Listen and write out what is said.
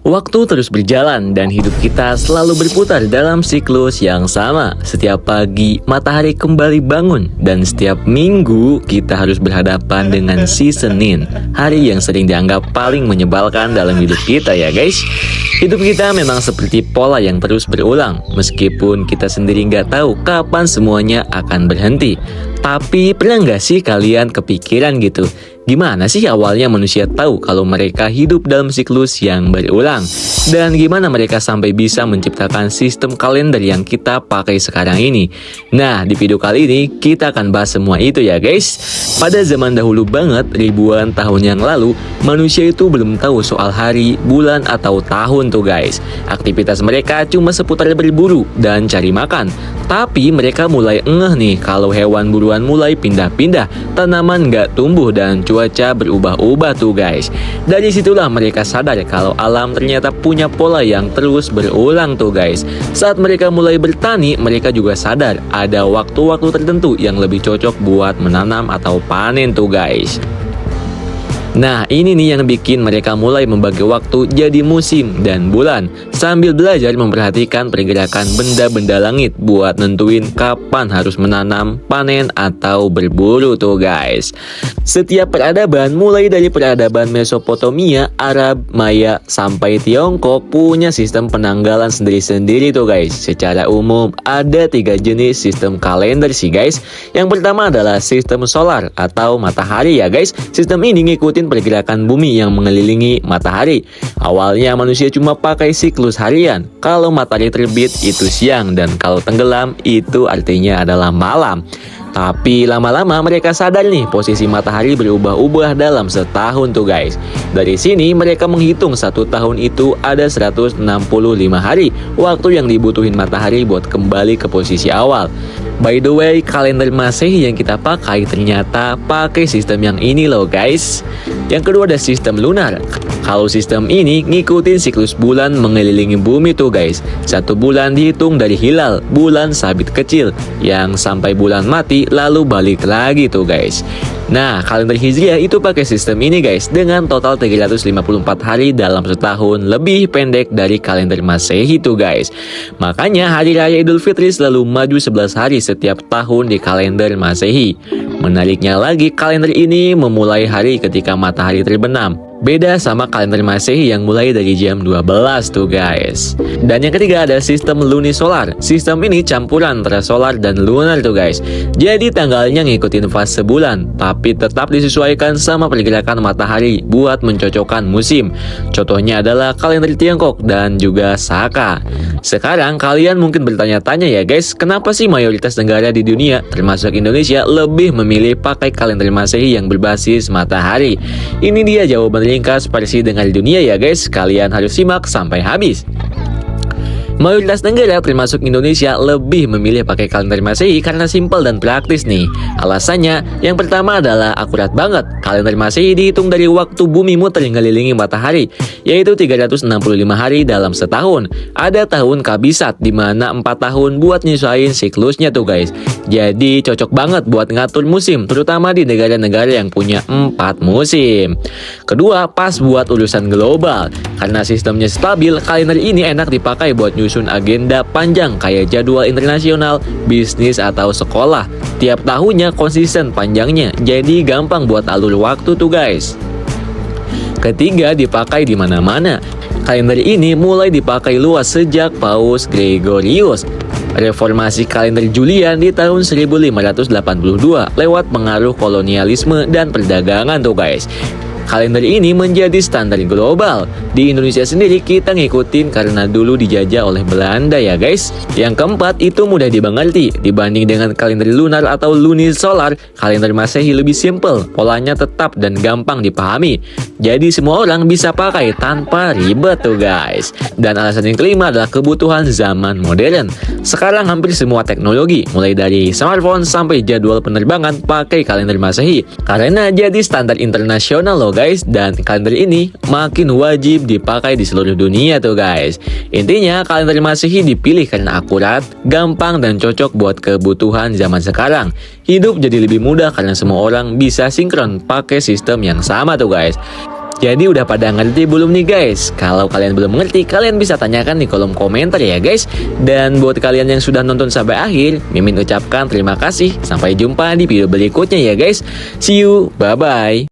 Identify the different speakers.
Speaker 1: Waktu terus berjalan dan hidup kita selalu berputar dalam siklus yang sama. Setiap pagi, matahari kembali bangun dan setiap minggu kita harus berhadapan dengan si Senin, hari yang sering dianggap paling menyebalkan dalam hidup kita ya guys. Hidup kita memang seperti pola yang terus berulang, meskipun kita sendiri nggak tahu kapan semuanya akan berhenti. Tapi pernah nggak sih kalian kepikiran gitu? Gimana sih awalnya manusia tahu kalau mereka hidup dalam siklus yang berulang? Dan gimana mereka sampai bisa menciptakan sistem kalender yang kita pakai sekarang ini? Nah, di video kali ini kita akan bahas semua itu ya guys. Pada zaman dahulu banget, ribuan tahun yang lalu, manusia itu belum tahu soal hari, bulan, atau tahun tuh guys. Aktivitas mereka cuma seputar berburu dan cari makan. Tapi mereka mulai ngeh nih kalau hewan buruan mulai pindah-pindah, tanaman nggak tumbuh dan cuaca berubah-ubah tuh guys. Dari situlah mereka sadar kalau alam ternyata punya pola yang terus berulang tuh guys. Saat mereka mulai bertani, mereka juga sadar ada waktu-waktu tertentu yang lebih cocok buat menanam atau panen tuh guys. Nah, ini nih yang bikin mereka mulai membagi waktu jadi musim dan bulan, sambil belajar memperhatikan pergerakan benda-benda langit buat nentuin kapan harus menanam, panen, atau berburu tuh guys. Setiap peradaban, mulai dari peradaban Mesopotamia, Arab, Maya, sampai Tiongkok, punya sistem penanggalan sendiri-sendiri tuh guys. Secara umum, ada 3 jenis sistem kalender sih guys. Yang pertama adalah sistem solar atau matahari ya guys. Sistem ini ngikutin pergerakan bumi yang mengelilingi matahari. Awalnya manusia cuma pakai siklus harian. Kalau matahari terbit itu siang dan kalau tenggelam itu artinya adalah malam. Tapi lama-lama mereka sadar nih posisi matahari berubah-ubah dalam setahun tuh guys. Dari sini mereka menghitung satu tahun itu ada 165 hari waktu yang dibutuhin matahari buat kembali ke posisi awal. By the way, kalender Masehi yang kita pakai ternyata pakai sistem yang ini loh guys. Yang kedua ada sistem lunar. Kalau sistem ini ngikutin siklus bulan mengelilingi bumi tuh guys. Satu bulan dihitung dari hilal, bulan sabit kecil, yang sampai bulan mati lalu balik lagi tuh guys. Nah, kalender Hijriah itu pakai sistem ini guys, dengan total 354 hari dalam setahun, lebih pendek dari kalender Masehi tuh guys. Makanya hari raya Idul Fitri selalu maju 11 hari setiap tahun di kalender Masehi. Menariknya lagi, kalender ini memulai hari ketika matahari terbenam. Beda sama kalender Masehi yang mulai dari jam 12 tuh guys. Dan yang ketiga ada sistem lunisolar. Sistem ini campuran antara solar dan lunar tuh guys. Jadi tanggalnya ngikutin fase bulan, tapi tetap disesuaikan sama pergerakan matahari buat mencocokkan musim. Contohnya adalah kalender Tiongkok dan juga Saka. Sekarang kalian mungkin bertanya-tanya ya guys, kenapa sih mayoritas negara di dunia, termasuk Indonesia, lebih memilih pakai kalender Masehi yang berbasis matahari? Ini dia jawaban ringkas versi dengar dunia ya guys, kalian harus simak sampai habis. Mayoritas negara termasuk Indonesia lebih memilih pakai kalender Masehi karena simpel dan praktis nih. Alasannya, yang pertama adalah akurat banget. Kalender Masehi dihitung dari waktu bumi muter mengelilingi matahari, yaitu 365 hari dalam setahun. Ada tahun kabisat di mana 4 tahun buat nyesuaiin siklusnya tuh guys. Jadi cocok banget buat ngatur musim, terutama di negara-negara yang punya 4 musim. Kedua, pas buat urusan global. Karena sistemnya stabil, kalender ini enak dipakai buat nyusun agenda panjang kayak jadwal internasional, bisnis, atau sekolah. Tiap tahunnya konsisten panjangnya, jadi gampang buat alur waktu tuh guys. Ketiga, dipakai di mana-mana. Kalender ini mulai dipakai luas sejak Paus Gregorius. Reformasi kalender Julian di tahun 1582 lewat pengaruh kolonialisme dan perdagangan tuh guys. Kalender ini menjadi standar global. Di Indonesia sendiri kita ngikutin karena dulu dijajah oleh Belanda ya guys. Yang keempat, itu mudah dimengerti. Dibanding dengan kalender lunar atau lunisolar, kalender Masehi lebih simple, polanya tetap dan gampang dipahami. Jadi semua orang bisa pakai tanpa ribet tuh guys. Dan alasan yang kelima adalah kebutuhan zaman modern. Sekarang hampir semua teknologi, mulai dari smartphone sampai jadwal penerbangan, pakai kalender Masehi. Karena jadi standar internasional loh guys, dan kalender ini makin wajib dipakai di seluruh dunia tuh guys. Intinya kalender Masehi dipilih karena akurat, gampang, dan cocok buat kebutuhan zaman sekarang. Hidup jadi lebih mudah karena semua orang bisa sinkron pakai sistem yang sama tuh guys. Jadi udah pada ngerti belum nih guys? Kalau kalian belum mengerti, kalian bisa tanyakan di kolom komentar ya guys. Dan buat kalian yang sudah nonton sampai akhir, Mimin ucapkan terima kasih. Sampai jumpa di video berikutnya ya guys. See you, bye-bye.